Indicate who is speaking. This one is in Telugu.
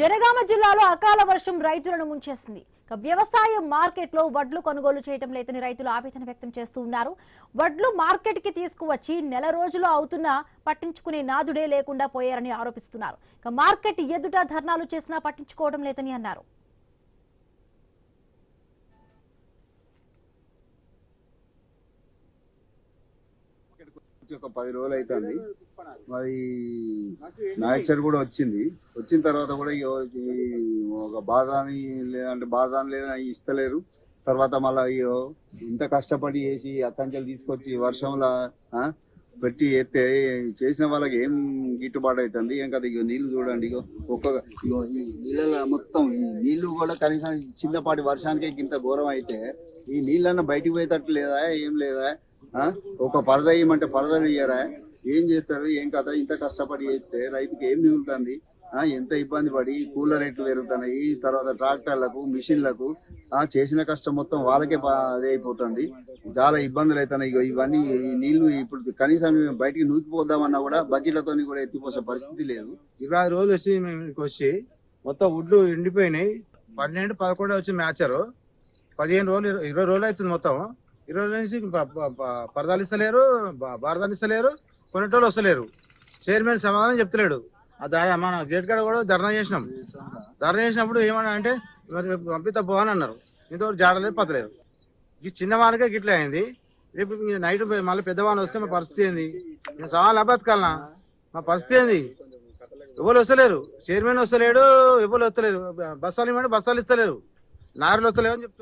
Speaker 1: జనగామ జిల్లాలో అకాల వర్షం రైతులను ముంచేసింది. వ్యవసాయ మార్కెట్ లో వడ్లు కొనుగోలు చేయడం లేదని రైతులు ఆవేదన వ్యక్తం చేస్తూ ఉన్నారు. వడ్లు మార్కెట్ కి తీసుకువచ్చి నెల రోజులు అవుతున్నా పట్టించుకునే నాదుడే లేకుండా పోయారని ఆరోపిస్తున్నారు. మార్కెట్ ఎదుట ధర్నాలు చేసినా పట్టించుకోవడం లేదని అన్నారు.
Speaker 2: ఒక 10 రోజులు అవుతుంది. మరి నాయచర్ కూడా వచ్చిన తర్వాత కూడా ఒక బాధాని లేదా ఇస్తలేరు. తర్వాత మళ్ళీ ఇంత కష్టపడి వేసి అక్కంచెలు తీసుకొచ్చి వర్షంలో పెట్టి ఎత్తే చేసిన వాళ్ళకి ఏం గిట్టుబాటు అవుతుంది ఏం కదా. నీళ్లు చూడండి, ఈ నీళ్ళ మొత్తం ఈ నీళ్లు కూడా కనీసం చిన్నపాటి వర్షానికి ఇంత ఘోరం అయితే ఈ నీళ్ళన్నా బయటికి పోయేటట్టు లేదా, ఏం లేదా. ఒక పరద ఇయ్యమంటే పరదలు ఇయ్యరా, ఏం చేస్తారు ఏం కథ. ఇంత కష్టపడి చేస్తే రైతుకి ఏం మిగులుతుంది? ఎంత ఇబ్బంది పడి కూలర్ రేట్లు పెరుగుతున్నాయి, తర్వాత ట్రాక్టర్లకు మిషన్లకు చేసిన కష్టం మొత్తం వాళ్ళకే అదే అయిపోతుంది. చాలా ఇబ్బందులు అవుతున్నాయి. ఇవన్నీ నీళ్లు ఇప్పుడు కనీసం బయటికి నూకిపోద్దామన్నా కూడా బకెట్లతో కూడా ఎత్తిపోసే పరిస్థితి లేదు.
Speaker 3: 20 రోజులు వచ్చి మొత్తం ఉడ్లు ఎండిపోయినాయి. 12, 11 వచ్చి మ్యాచరు 15 రోజులు 20 రోజులు అవుతుంది. మొత్తం 20 రోజుల నుంచి పరదాలు ఇస్తలేరు, భారతాలు ఇస్తలేరు, కొనేటోళ్ళు వస్తలేరు. చైర్మన్ సమాధానం చెప్తలేడు. మన గేట్ కాడ కూడా ధర్నా చేసినప్పుడు ఏమన్నా అంటే మరి పంపిత పోవని అన్నారు. ఇంతవరకు జాడలేదు, పత్తలేదు. ఈ చిన్న వానికే గిట్లే అయింది. రేపు నైట్ మళ్ళీ పెద్దవాళ్ళు వస్తే మా పరిస్థితి ఏంది? మేము సవాళ్ళు బతకాలనా? మా పరిస్థితి ఏంది? ఎవరు వస్తలేరు, చైర్మన్ వస్తలేడు, ఎవరు వస్తలేరు. బస్సాలు ఇవ్వండి, బస్సాలు ఇస్తలేరు, లారీలు వస్తలేవు అని చెప్తున్నారు.